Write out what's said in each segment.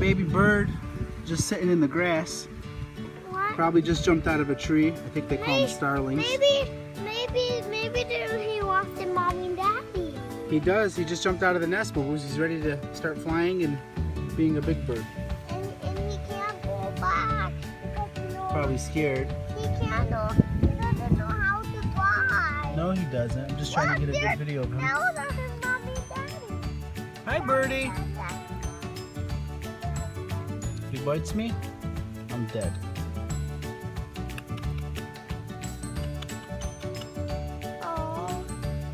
baby bird just sitting in the grass. What? Probably just jumped out of a tree. I think they call them starlings. Maybe he wants the mommy and daddy. He does. He just jumped out of the nest, Boo-Boos. He's ready to start flying and being a big bird. And he can't go back. Probably scared. He can't know. He doesn't know how to fly. No, he doesn't. I'm just trying to get a good video of him. Now there's his mommy and daddy. Hi, birdie. If he bites me, I'm dead.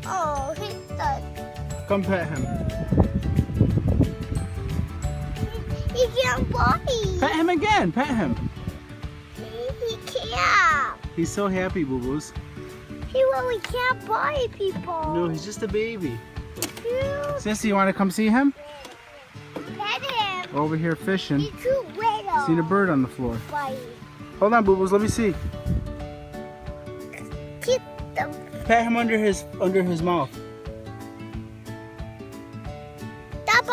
Oh, he's done. Come pet him. He can't bite. Pet him again. Pet him. He can't. He's so happy, Boo-Boos. He really can't bite people. No, he's just a baby. You Sissy, you want to come see him? pet him. Over here fishing. He's too little. Seen a bird on the floor. Bite. Hold on, Boo-Boos. Let me see. Keep the Pat him under his mouth.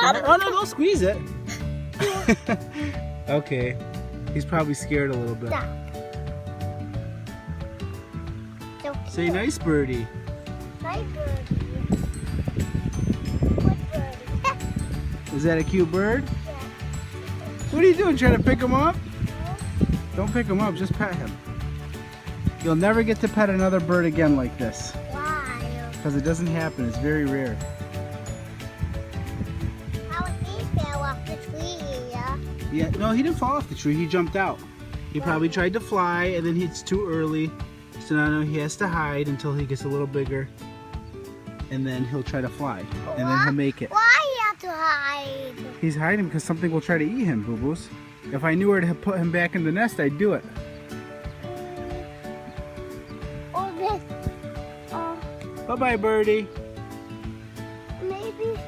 Oh no! Don't squeeze it. Okay. He's probably scared a little bit. Say nice birdie. Nice birdie. Good birdie. Is that a cute bird? Yeah. What are you doing? Trying to pick him up? Don't pick him up. Just pet him. You'll never get to pet another bird again like this. Why? Because it doesn't happen. It's very rare. How he fell off the tree, yeah? Yeah. No, he didn't fall off the tree. He jumped out. He probably tried to fly, and then it's too early. So now he has to hide until he gets a little bigger. And then he'll try to fly. And then he'll make it. Why you have to hide? He's hiding because something will try to eat him, Boo-Boos. If I knew where to put him back in the nest, I'd do it. Or this. Bye-bye, birdie. Maybe